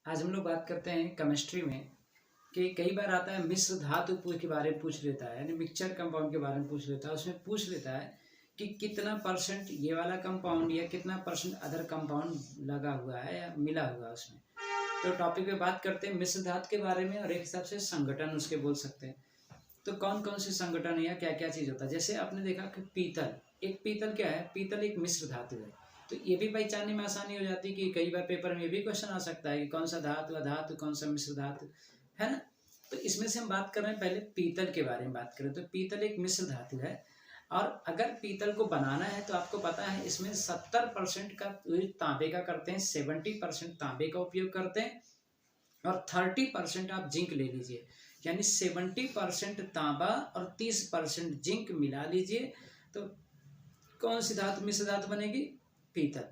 आज हम लोग बात करते हैं केमिस्ट्री में कि कई बार आता है मिश्र धातु के बारे में पूछ लेता है, यानी मिक्सचर कंपाउंड के बारे में पूछ लेता है। उसमें पूछ लेता है कि कितना परसेंट ये वाला कंपाउंड या कितना परसेंट अदर कंपाउंड लगा हुआ है या मिला हुआ है उसमें। तो टॉपिक पे बात करते हैं मिश्र धातु के बारे में और एक हिसाब से संगठन उसके बोल सकते हैं। तो कौन कौन से संगठन है या क्या क्या चीज़ होता है। जैसे आपने देखा कि पीतल, एक पीतल क्या है, पीतल एक मिश्र धातु है। तो ये भी पहचानने में आसानी हो जाती है कि कई बार पेपर में ये भी क्वेश्चन आ सकता है कि कौन सा धातु अधातु, कौन सा मिश्र धातु है ना। तो इसमें से हम बात कर रहे हैं, पहले पीतल के बारे में बात करें तो पीतल एक मिश्र धातु है। और अगर पीतल को बनाना है तो आपको पता है इसमें 70% का तांबे का करते हैं, 70% तांबे का उपयोग करते हैं और 30% आप जिंक ले लीजिए, यानी 70% तांबा और 30% जिंक मिला लीजिए तो कौन सी धातु मिश्र धातु बनेगी, पीतल।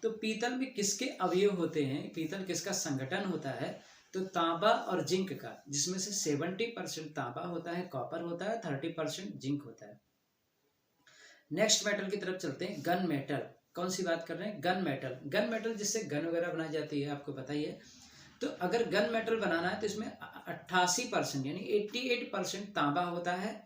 तो पीतल में किसके अवयव होते हैं, पीतल किसका संगठन होता है, तो तांबा और जिंक का, जिसमें से 70% तांबा होता है, कॉपर होता है, 30% जिंक होता है। नेक्स्ट मेटल की तरफ चलते हैं, गन मेटल। कौन सी बात कर रहे हैं, गन मेटल। गन मेटल जिससे गन वगैरह बनाई जाती है, आपको पता ही है। तो अगर गन मेटल बनाना है तो इसमें 88% यानी 88% तांबा होता है,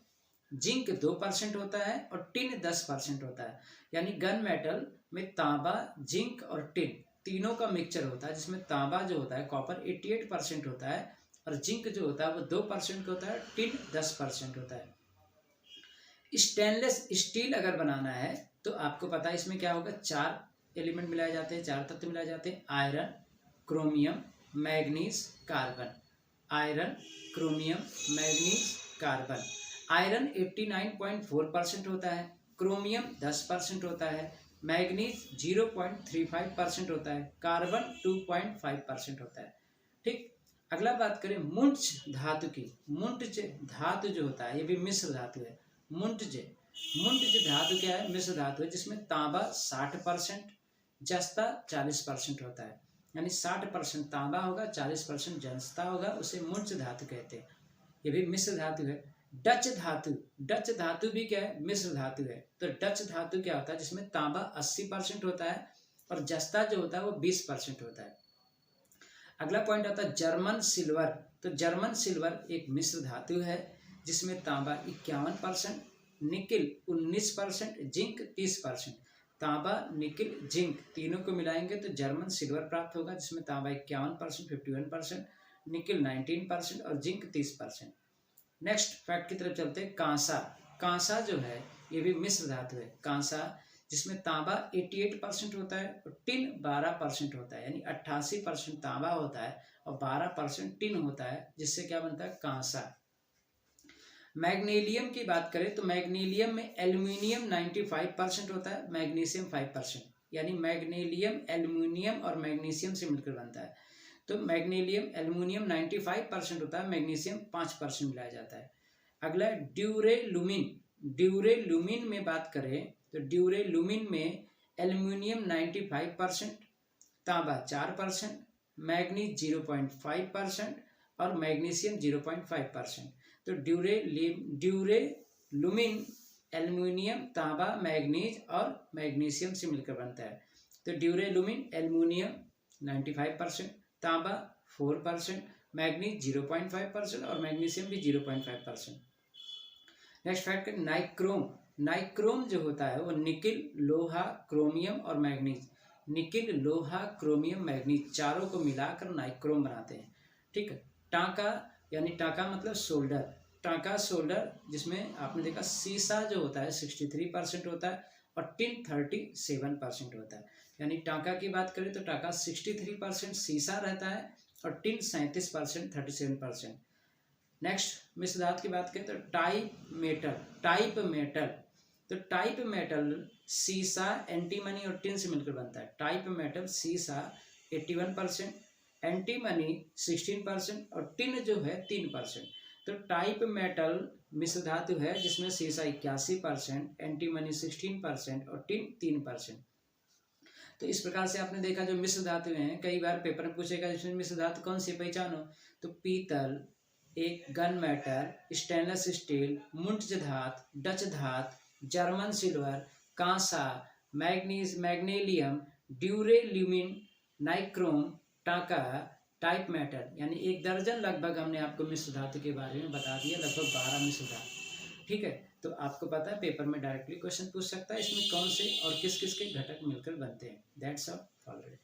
जिंक 2% होता है और टिन 10% होता है। यानी गन मेटल में तांबा, जिंक और टिन तीनों का मिक्सचर होता है, जिसमें तांबा जो होता है कॉपर 88% होता है और जिंक जो होता है वो 2% होता है, टिन 10% होता है। स्टेनलेस स्टील अगर बनाना है तो आपको पता है इसमें क्या होगा, 4 एलिमेंट मिलाए जाते हैं, 4 तत्व मिलाए जाते हैं, iron, chromium, manganese, carbon. Iron, chromium, manganese, carbon. Iron 89.4% होता है, क्रोमियम 10% होता है, मैग्नीज 0.35% होता है, कार्बन 2.5% होता है। ठीक। अगला बात करें मुंट्ज धातु की। मुंट्ज धातु जो होता है ये भी मिश्र धातु है। मुंट्ज धातु क्या है, मिश्र धातु है, जिसमें तांबा 60%, जस्ता 40% होता है। यानी 60% तांबा होगा, 40% जस्ता होगा, उसे मुंट्ज धातु कहते हैं। ये भी मिश्र धातु है। डच धातु, डच धातु भी क्या है, मिश्र धातु है। तो डच धातु क्या होता है, जिसमें तांबा 80% होता है और जस्ता जो होता है वो 20% होता है। अगला पॉइंट आता है जर्मन सिल्वर। तो जर्मन सिल्वर एक मिश्र धातु है, जिसमें तांबा 51%, निकिल 19%, जिंक 30%। तांबा, निकिल, जिंक तीनों को मिलाएंगे तो जर्मन सिल्वर प्राप्त होगा, जिसमें तांबा 51%, 51%, निकिल 19% और जिंक 30%। नेक्स्ट फैक्ट की तरफ चलते हैं, कांसा। कांसा जो है ये भी मिश्र धातु है। कांसा जिसमें तांबा 88% होता है और टिन 12% होता है, यानी 88% तांबा होता है और 12% टिन होता है, जिससे क्या बनता है, कांसा। मैग्नीशियम की बात करें तो मैग्नीशियम में एल्यूमिनियम 95% होता है, मैग्नीशियम 5%, यानी मैग्नीशियम एल्यूमिनियम और मैग्नीशियम से मिलकर बनता है। तो मैग्नीशियम एल्यूमिनियम 95% होता है, मैग्नीशियम 5% मिलाया जाता है। अगला ड्यूरेलुमिन। ड्यूरेलुमिन में बात करें तो ड्यूरेलुमिन में एल्यूमिनियम 95%, तांबा 4%, मैग्नीज 0.5% और मैग्नीशियम 0.5%। तो ड्यूरेलुमिन एल्यूमिनियम, तांबा, मैग्नीज और मैग्नीशियम से मिलकर बनता है। तो ड्यूरेलुमिन एल्यूमिनियम 95%, तांबा 4%, मैग्नीज 0.5% और मैग्नीशियम भी 0.5%। Next fact, nichrome. नाइक्रोम जो होता है वो निकिल, लोहा, क्रोमियम और मैग्नीज, निकिल, लोहा, क्रोमियम, मैग्नीज चारों को मिलाकर नाइक्रोम बनाते हैं। ठीक है। टांका, यानी टांका मतलब सोल्डर। टांका सोल्डर, जिसमें आपने देखा सीसा जो होता है 63% होता है और टिन 37% होता है। यानी टांका की बात करें तो टांका 63% सीसा रहता है और टिन 37%, 37%। नेक्स्ट मिश्र धातु की बात करें तो टाइप मेटल। टाइप मेटल, तो टाइप मेटल सीसा, एंटीमनी और टिन से मिलकर बनता है। टाइप मेटल सीसा 81%, एंटीमनी 16% और टिन जो है 3%। तो टाइप मेटल मिश्र धातु है, जिसमें सीसा 81%, एंटीमनी 16% और टिन 3%। तो इस प्रकार से आपने देखा जो मिश्र धातु हैं, कई बार पेपर में पूछेगा इसमें मिश्र धातु कौन सी, पहचानो। तो पीतल एक, gun metal, stainless steel, Muntz धातु, डच धातु, जर्मन सिल्वर, कांसा, मैग्नीज, मैग्नीशियम, ड्यूरेल्यूमिन, नाइक्रोम, टाका टाइप मेटल, यानी 1 दर्जन लगभग हमने आपको मिश्र धातु के बारे में बता दिया, लगभग 12 मिश्र धातु। ठीक है, तो आपको पता है पेपर में डायरेक्टली क्वेश्चन पूछ सकता है इसमें कौन से और किस किस के घटक मिलकर बनते हैं। That's all for today.